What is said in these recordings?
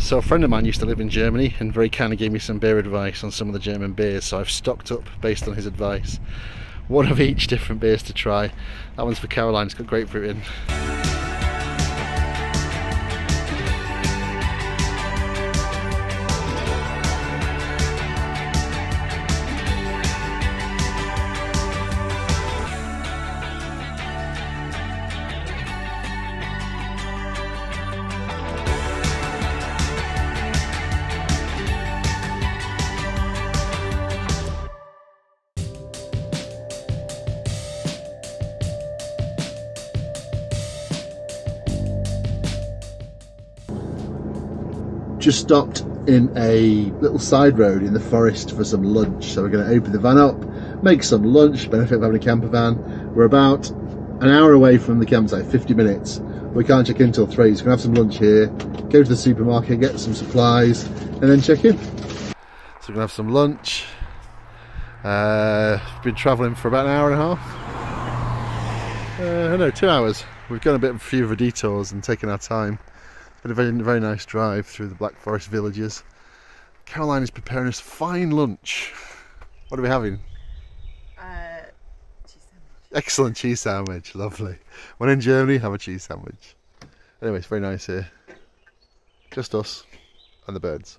So a friend of mine used to live in Germany and very kindly gave me some beer advice on some of the German beers, so I've stocked up based on his advice. One of each different beers to try. That one's for Caroline, it's got grapefruit in. Just stopped in a little side road in the forest for some lunch, so we're going to open the van up, make some lunch, benefit of having a camper van. We're about an hour away from the campsite, 50 minutes. We can't check in till 3, so we're going to have some lunch here, go to the supermarket, get some supplies, and then check in. So we're going to have some lunch. Been travelling for about an hour and a half. No, 2 hours. We've gone a few of the detours and taken our time. Been a very nice drive through the Black Forest villages. Caroline is preparing us fine lunch. What are we having? Cheese sandwich. Excellent cheese sandwich, lovely. When in Germany, have a cheese sandwich. Anyway, it's very nice here. Just us and the birds.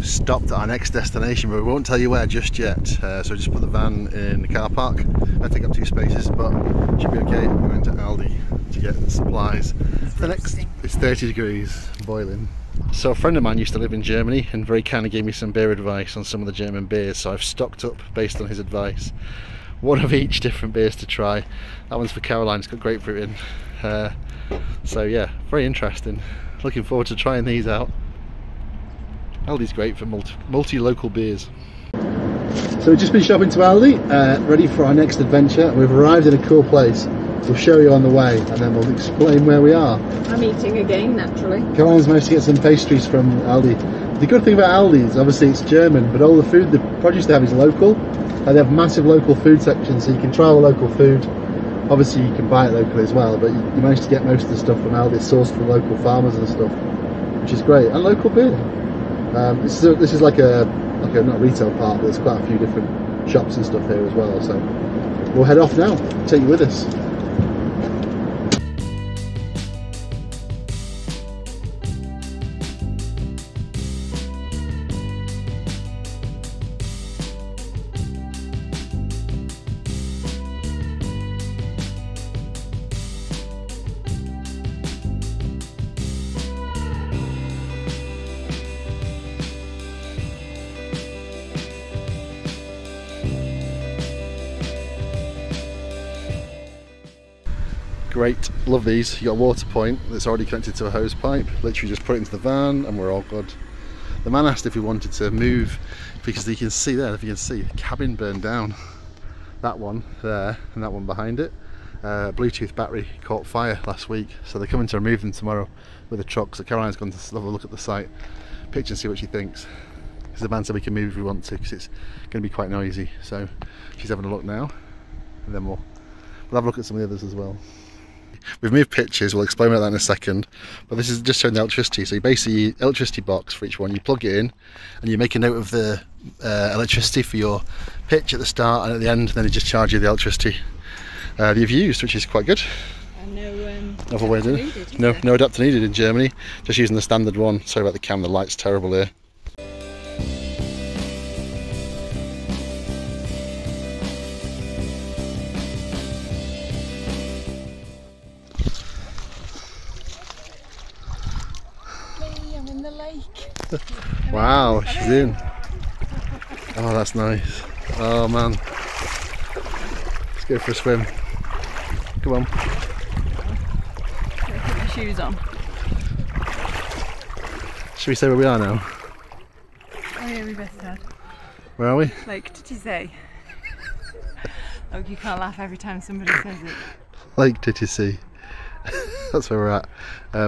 Stopped at our next destination, but we won't tell you where just yet. So just put the van in the car park. I take up 2 spaces, but it should be okay. We're going to Aldi to get supplies. The next, it's 30 degrees, boiling. So a friend of mine used to live in Germany and very kindly gave me some beer advice on some of the German beers, so I've stocked up based on his advice. One of each different beers to try. That one's for Caroline, it's got grapefruit in. So yeah, very interesting. Looking forward to trying these out. Aldi's great for multi-local beers. So we've just been shopping to Aldi, ready for our next adventure. We've arrived in a cool place. We'll show you on the way and then we'll explain where we are. I'm eating again, naturally. Caroline's managed to get some pastries from Aldi. The good thing about Aldi is obviously it's German, but all the food, the produce they have is local. They have massive local food sections, so you can try all the local food. Obviously you can buy it locally as well, but you manage to get most of the stuff from Aldi, sourced from local farmers and stuff, which is great. And local beer. This is like a not a retail park, but there's quite a few different shops and stuff here as well. So we'll head off now. Take you with us. Great, love these. You got a water point that's already connected to a hose pipe. Literally just put it into the van and we're all good. The man asked if we wanted to move because you can see there, if you can see, the cabin burned down. That one there and that one behind it. Bluetooth battery caught fire last week, so they're coming to remove them tomorrow with a truck. So Caroline's gone to have a look at the site, picture and see what she thinks. Because the van said we can move if we want to, because it's going to be quite noisy. So she's having a look now, and then we'll have a look at some of the others as well. We've moved pictures, we'll explain about that in a second, but this is just showing the electricity. So you basically, electricity box for each one, you plug it in and you make a note of the electricity for your pitch at the start and at the end, and then it just charges you the electricity that you've used, which is quite good. And no adapter needed in Germany, just using the standard one. Sorry about the cam, the light's terrible here. Wow, she's in. Oh, that's nice. Oh man. Let's go for a swim. Come on. Put my shoes on. Should we say where we are now? Oh yeah, we best had. Where are we? Lake Titisee. Oh, you can't laugh every time somebody says it. Lake Titisee. That's where we're at.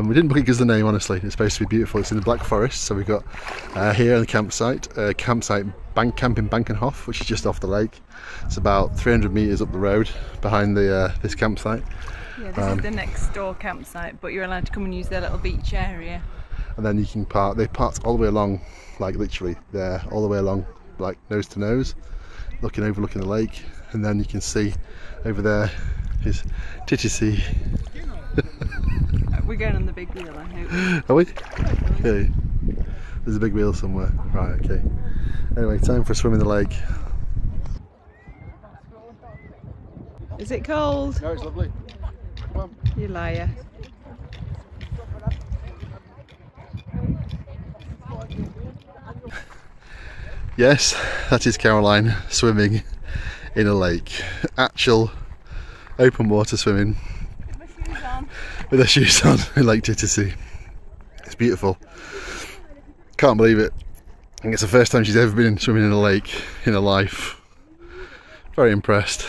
We didn't book it because of the name, honestly. It's supposed to be beautiful. It's in the Black Forest, so we've got here on the campsite, camping Bankenhof, which is just off the lake. It's about 300 metres up the road behind the this campsite. Yeah, this is the next door campsite, but you're allowed to come and use their little beach area. And then you can park. They parked all the way along, like literally there, all the way along, like nose to nose, overlooking the lake. And then you can see over there is Titisee. We're going on the big wheel, I hope. Are we? Okay. There's a big wheel somewhere. Right, okay. Anyway, time for a swim in the lake. Is it cold? No, it's lovely. Come on. You liar. Yes, that is Caroline swimming in a lake. Actual open water swimming with her shoes on in Lake Titisee. It's beautiful. Can't believe it. I think it's the first time she's ever been swimming in a lake in her life. Very impressed.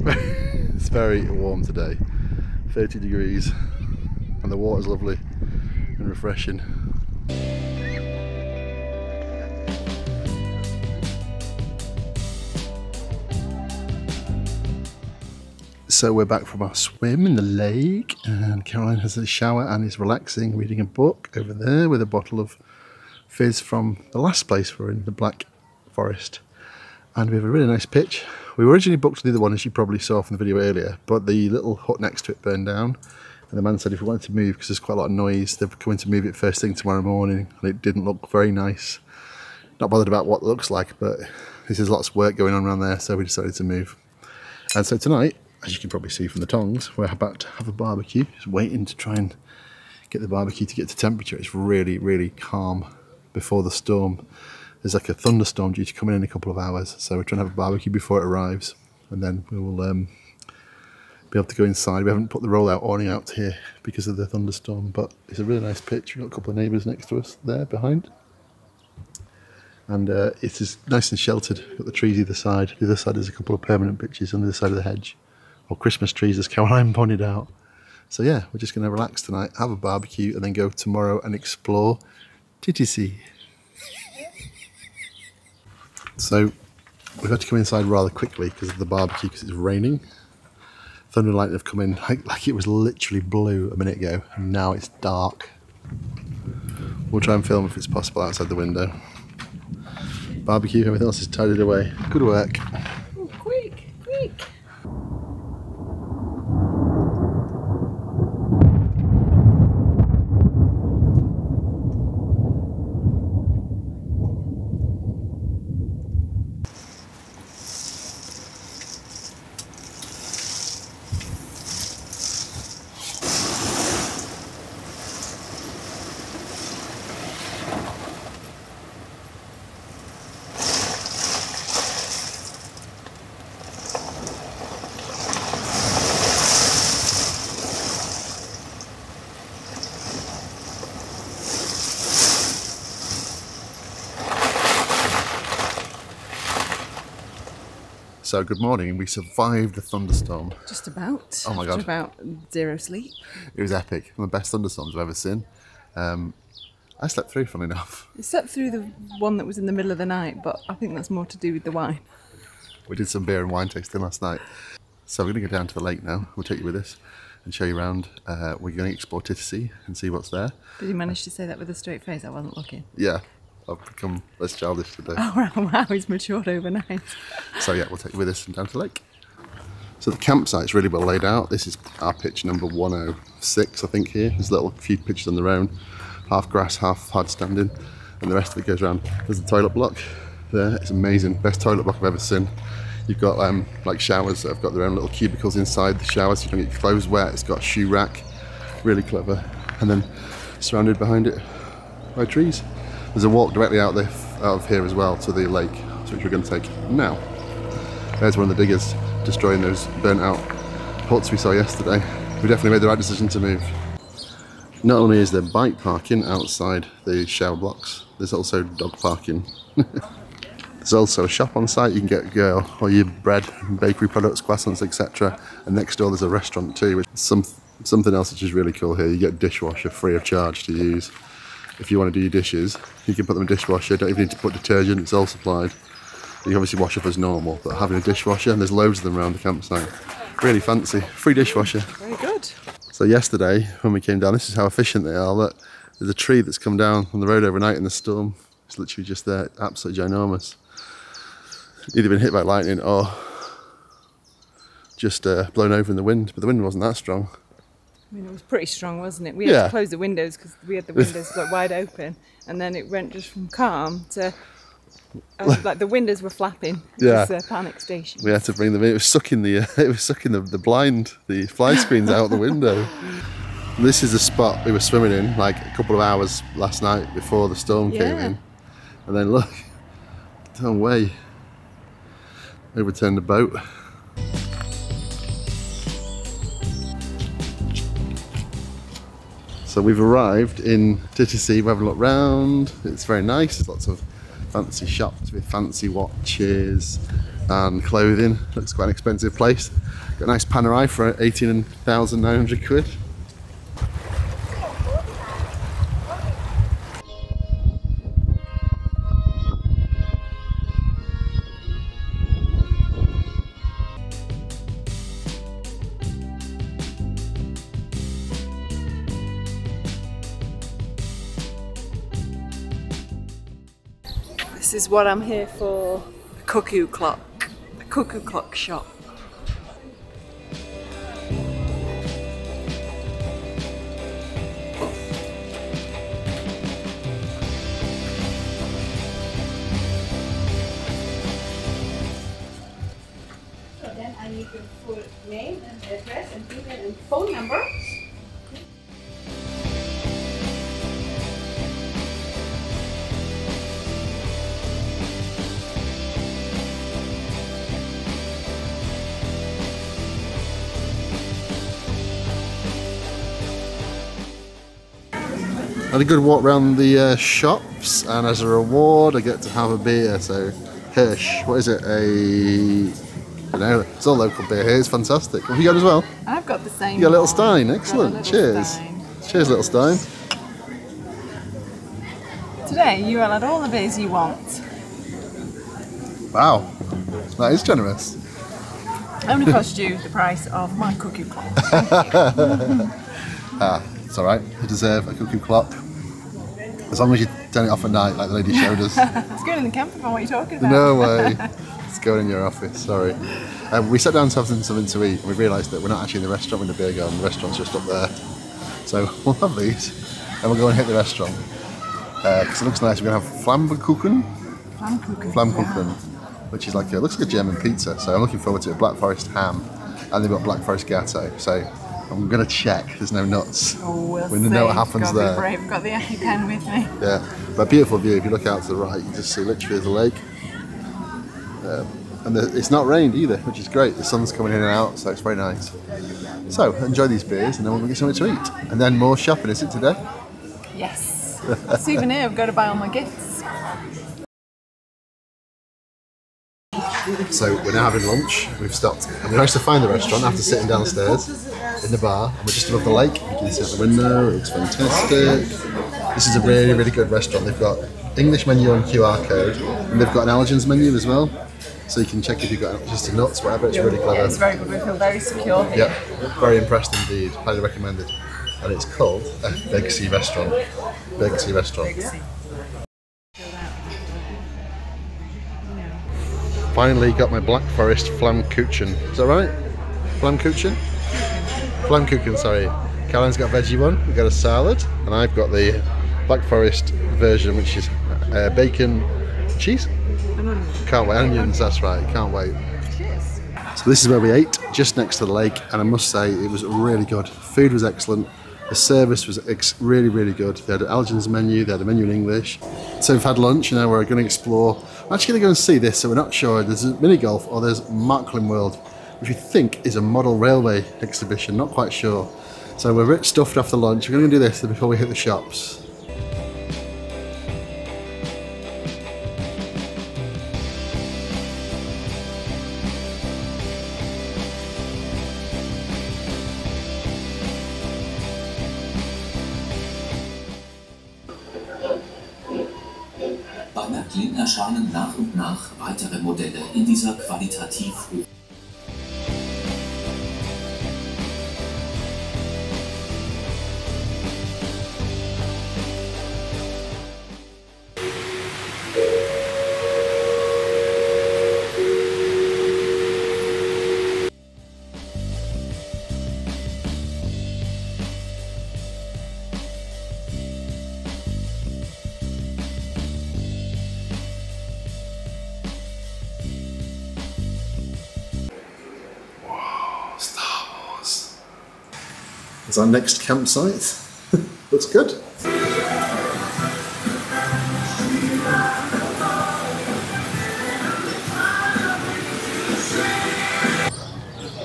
It's very warm today, 30 degrees, and the water's lovely and refreshing. So we're back from our swim in the lake, and Caroline has a shower and is relaxing, reading a book over there with a bottle of fizz from the last place we're in, the Black Forest. And we have a really nice pitch. We were originally booked the other one, as you probably saw from the video earlier, but the little hut next to it burned down, and the man said if we wanted to move, because there's quite a lot of noise, they're coming to move it first thing tomorrow morning, and it didn't look very nice. Not bothered about what it looks like, but there's lots of work going on around there, so we decided to move. And so tonight, as you can probably see from the tongs, we're about to have a barbecue. Just waiting to try and get the barbecue to get to temperature. It's really, really calm before the storm. There's like a thunderstorm due to come in a couple of hours, so we're trying to have a barbecue before it arrives, and then we will be able to go inside. We haven't put the rollout awning out here because of the thunderstorm, but it's a really nice pitch. We've got a couple of neighbours next to us there behind, and it is nice and sheltered. We've got the trees either side. The other side there's a couple of permanent pitches on the other side of the hedge, or Christmas trees as Caroline pointed out. So yeah, we're just going to relax tonight, have a barbecue, and then go tomorrow and explore Titisee. So we've had to come inside rather quickly because of the barbecue, because it's raining. Thunder and lightning have come in like it was literally blue a minute ago, and now it's dark. We'll try and film if it's possible outside the window. Barbecue, everything else is tidied away. Good work. Oh, quick, quick. So good morning, we survived the thunderstorm. Just about. Oh my God. After about zero sleep. It was epic, one of the best thunderstorms I've ever seen. I slept through, funnily enough. I slept through the one that was in the middle of the night, but I think that's more to do with the wine. We did some beer and wine tasting last night. So we're going to go down to the lake now. We'll take you with us and show you around. We're going to explore Titisee and see what's there. Did you manage to say that with a straight face? I wasn't looking. Yeah, I've become less childish today. Oh wow, he's matured overnight. So yeah, we'll take you with us and down to the lake. So the campsite's really well laid out. This is our pitch number 106, I think, here. There's a few pitches on their own. Half grass, half hard standing, and the rest of it goes around. There's the toilet block there. It's amazing. Best toilet block I've ever seen. You've got like showers that have got their own little cubicles inside the showers so you don't get your clothes wet. It's got a shoe rack. Really clever. And then surrounded behind it by trees. There's a walk directly out of here as well to the lake, which we're going to take now. There's one of the diggers destroying those burnt out huts we saw yesterday. We definitely made the right decision to move. Not only is there bike parking outside the shower blocks, there's also dog parking. There's also a shop on site. You can get all your bread and bakery products, croissants, etc. And next door there's a restaurant too, which is something else which is really cool here. You get a dishwasher free of charge to use. If you want to do your dishes, you can put them in a dishwasher. Don't even need to put detergent, it's all supplied. You can obviously wash up as normal, but having a dishwasher, and there's loads of them around the campsite. Really fancy. Free dishwasher. Very good. So yesterday, when we came down, this is how efficient they are. Look, there's a tree that's come down on the road overnight in the storm. It's literally just there, absolutely ginormous. Either been hit by lightning or just blown over in the wind, but the wind wasn't that strong. I mean, it was pretty strong, wasn't it? We had to close the windows because we had the windows like wide open, and then it went just from calm to like the windows were flapping. It was a panic station. We had to bring them in. It was sucking the blind, the fly screens out the window. This is the spot we were swimming in like a couple of hours last night before the storm came in, and then look, no way, overturned the boat. So we've arrived in Titisee. We're having a look round. It's very nice. There's lots of fancy shops with fancy watches and clothing. Looks quite an expensive place. Got a nice panerai for 18,900 quid. This is what I'm here for, a cuckoo clock shop. So then I need your full name and address and email and phone number. Had a good walk around the shops, and as a reward I get to have a beer. So Hirsch, what is it? I don't know, it's all local beer here. It's fantastic. Have you got as well? I've got the same. You got a little Stein, excellent. Cheers. Stein. Cheers, little Stein. Today you will add all the beers you want. Wow, that is generous. Only cost you the price of my cuckoo clock. Thank you. It's alright, you deserve a cuckoo clock. As long as you turn it off at night like the lady showed us. It's good in the campervan, what are you talking about? No way. It's going in your office, sorry. We sat down to have something to eat and we realised that we're not actually in the restaurant, we're in the beer garden. The restaurant's just up there. So we'll have these and we'll go and hit the restaurant. Because it looks nice. We're going to have Flammkuchen. Flammkuchen. Which is like, looks like a German pizza. So I'm looking forward to it. Black Forest ham. And they've got Black Forest gatto. So I'm going to check there's no nuts. Oh, we know what happens there. I've got the EpiPen with me. Yeah, but a beautiful view. If you look out to the right, you just see literally the lake. And it's not rained either, which is great. The sun's coming in and out, so it's very nice. So enjoy these beers, and then we'll get something to eat. And then more shopping, is it today? Yes. A souvenir, I've got to buy all my gifts. So we're now having lunch. We've stopped, and we managed to find the restaurant after sitting downstairs in the bar. And we're just above the lake. You can see out the window. It looks fantastic. This is a really, really good restaurant. They've got English menu and QR code, and they've got an allergens menu as well. So you can check if you've got just nuts, whatever. It's really clever. Yeah, it's very good. We feel very secure here. Yeah, very impressed indeed. Highly recommended. And it's called a Big Sea Restaurant. Big Sea Restaurant. Finally got my Black Forest Flammkuchen. Is that right? Flammkuchen? Flammkuchen, sorry. Caroline's got a veggie one, we've got a salad, and I've got the Black Forest version, which is bacon, cheese? Can't wait, onions, that's right, can't wait. Cheers. So this is where we ate, just next to the lake, and I must say it was really good. Food was excellent, the service was really, really good. They had an allergens menu, they had a menu in English. So we've had lunch, and now we're going to explore. I'm actually going to go and see this, so we're not sure. There's a mini golf, or there's Marklin World, which we think is a model railway exhibition, not quite sure. So we're a bit stuffed after lunch. We're going to do this before we hit the shops. Märklin erscheinen nach und nach weitere Modelle in dieser qualitativ hoch. It's our next campsite. Looks good.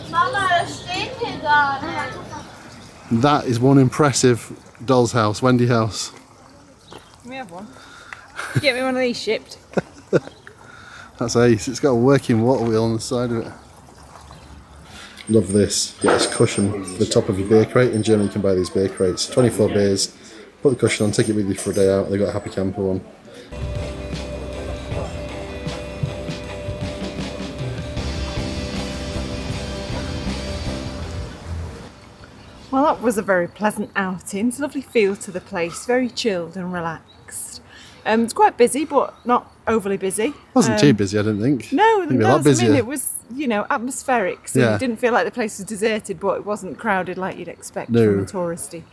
Mama, das steht hier gar nicht. That is one impressive doll's house, Wendy house. Can we have one? Get me one of these shipped. That's ace. It's got a working water wheel on the side of it. Love this. Get this cushion for the top of your beer crate. In Germany you can buy these beer crates. 24 beers, put the cushion on, take it with you for a day out. They've got a happy camper one. Well, that was a very pleasant outing. It's a lovely feel to the place, very chilled and relaxed. It's quite busy, but not overly busy. Wasn't too busy, I didn't think. No, I think a lot busier. I mean, it was, you know, atmospheric, so it didn't feel like the place was deserted, but it wasn't crowded like you'd expect from a touristy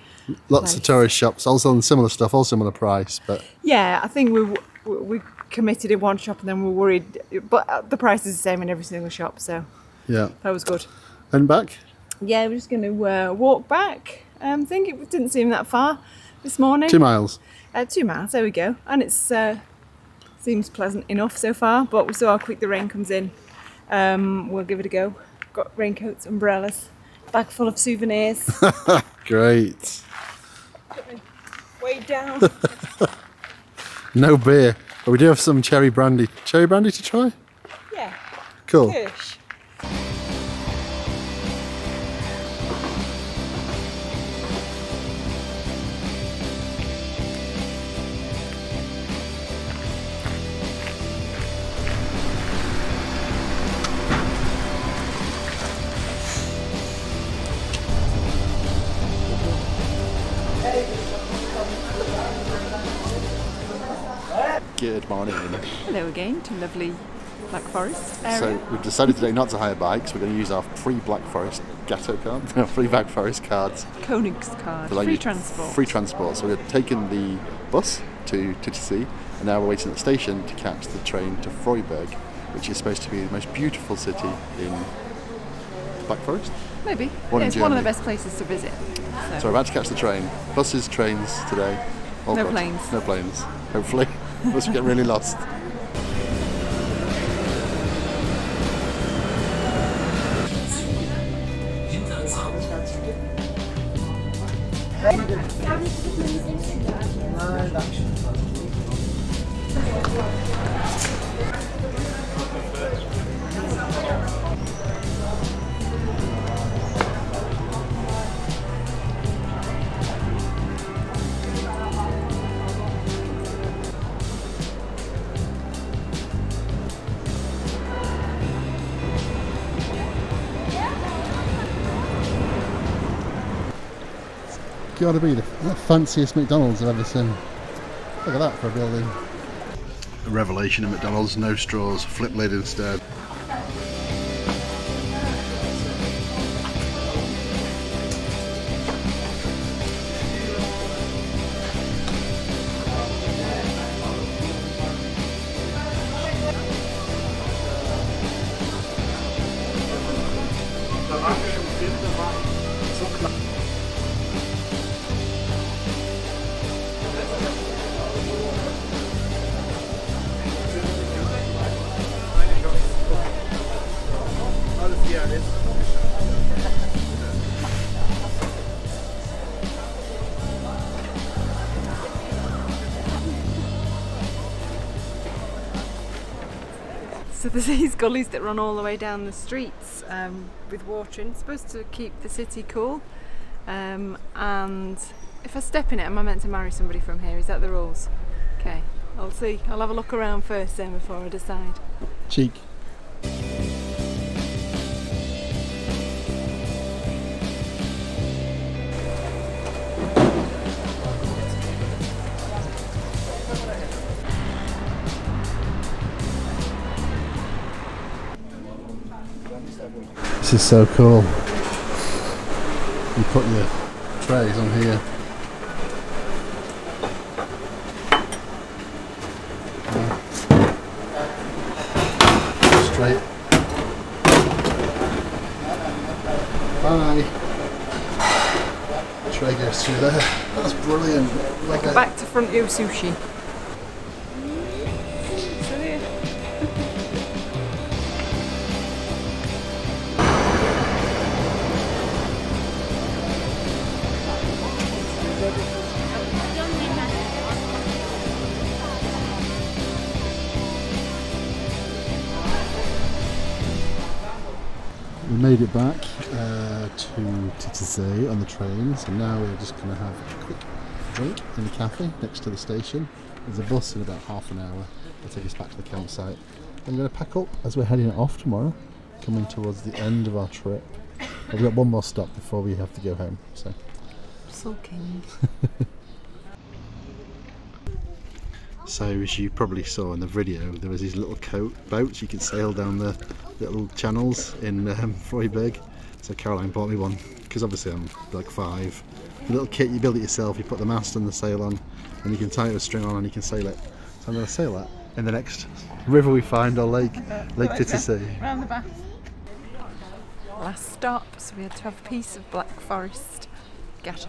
Lots place. of tourist shops, all selling similar stuff, all similar price, but yeah, I think we committed in one shop and then we were worried, but the price is the same in every single shop, so yeah, that was good. And back? Yeah, we're just going to walk back. I think it didn't seem that far this morning. 2 miles. 2 miles, there we go. And it's seems pleasant enough so far, but we saw how quick the rain comes in. We'll give it a go. Got raincoats, umbrellas, bag full of souvenirs. Great. Way down. No beer, but we do have some cherry brandy. Cherry brandy to try? Yeah. Cool. Kirsch. Good morning. Hello again to lovely Black Forest area. So we've decided today not to hire bikes. We're going to use our free Black Forest Gatto card, no, free Black Forest cards. Koenigs card, For like free transport. Free transport. So we've taken the bus to Titisee, and now we're waiting at the station to catch the train to Freiburg, which is supposed to be the most beautiful city in Black Forest. Maybe. One in It's one of the Germany. best places to visit. So we're about to catch the train. Buses, trains today. Oh No God, planes. No planes. Hopefully. Unless we get really lost. Gotta be the fanciest McDonald's I've ever seen. Look at that for a building. A revelation at McDonald's, no straws, flip lid instead. So there's these gullies that run all the way down the streets with water in. It's supposed to keep the city cool. And if I step in it, am I meant to marry somebody from here? Is that the rules? Okay. I'll see. I'll have a look around first then before I decide. Cheek. This is so cool. You put your trays on here. Straight. Bye. Tray goes through there. That's brilliant. Like a back to front view sushi. We made it back to Titisee on the train, so now we're just going to have a quick drink in the cafe next to the station. There's a bus in about half an hour that'll take us back to the campsite. I'm going to pack up as we're heading off tomorrow, coming towards the end of our trip. We've got one more stop before we have to go home. So. Sulking. So as you probably saw in the video, there was these little boats you could sail down the little channels in Freiburg. So Caroline bought me one because obviously I'm like 5. The little kit, you build it yourself, you put the mast and the sail on, and you can tie it with a string on and you can sail it. So I'm going to sail that in the next river we find, or Lake Titisee. Round the back. Last stop, so we had to have a piece of Black Forest Gatto.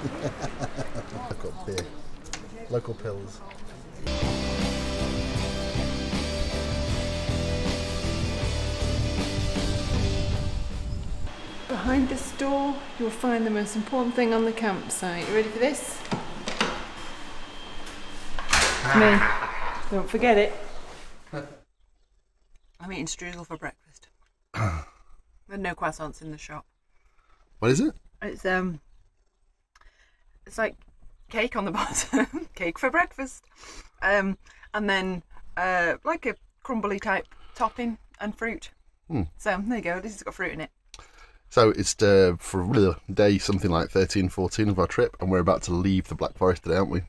I've got beer. Local pills. Behind this door, you'll find the most important thing on the campsite. You ready for this? It's me. Don't forget it. I'm eating streusel for breakfast. There's no croissants in the shop. What is it? It's like cake on the bottom, cake for breakfast, and then like a crumbly type topping and fruit. So there you go, this has got fruit in it. So it's for day something like 13, 14 of our trip, and we're about to leave the Black Forest today, aren't we?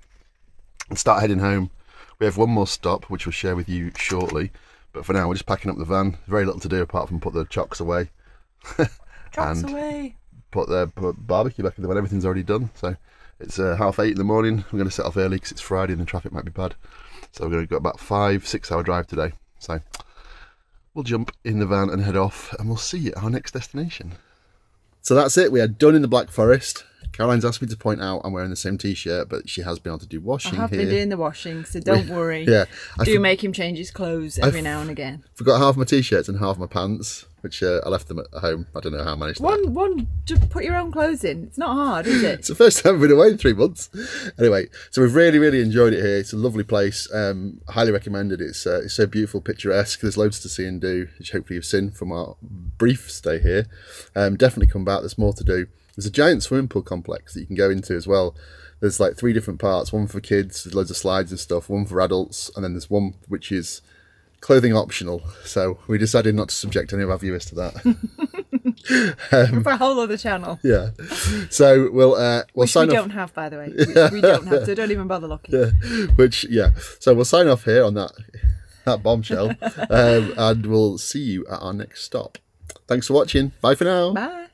And start heading home. We have one more stop, which we'll share with you shortly, but for now we're just packing up the van. Very little to do apart from put the chocks away. Chocks away. Put the barbecue back in the van. Everything's already done, so it's 8:30 in the morning. We're going to set off early because it's Friday and the traffic might be bad. So we're going to go about 5-6 hour drive today. So we'll jump in the van and head off, and we'll see you at our next destination. So that's it. We are done in the Black Forest. Caroline's asked me to point out I'm wearing the same t-shirt, but she has been able to do washing. I have been doing the washing, so don't worry. Yeah, do make him change his clothes every now and again. Forgot half my t-shirts and half my pants, which I left them at home. I don't know how I managed that. Just put your own clothes in. It's not hard, is it? It's the first time I've been away in 3 months. Anyway, so we've really enjoyed it here. It's a lovely place. Highly recommended. It's so beautiful, picturesque. There's loads to see and do, which hopefully you've seen from our brief stay here. Definitely come back. There's more to do. There's a giant swimming pool complex that you can go into as well. There's like 3 different parts. One for kids, there's loads of slides and stuff. One for adults, and then there's one which is clothing optional. So we decided not to subject any of our viewers to that. For a whole other channel. Yeah. So we'll sign off. We don't have, by the way. We don't have, so don't even bother looking. Yeah. So we'll sign off here on that bombshell, and we'll see you at our next stop. Thanks for watching. Bye for now. Bye.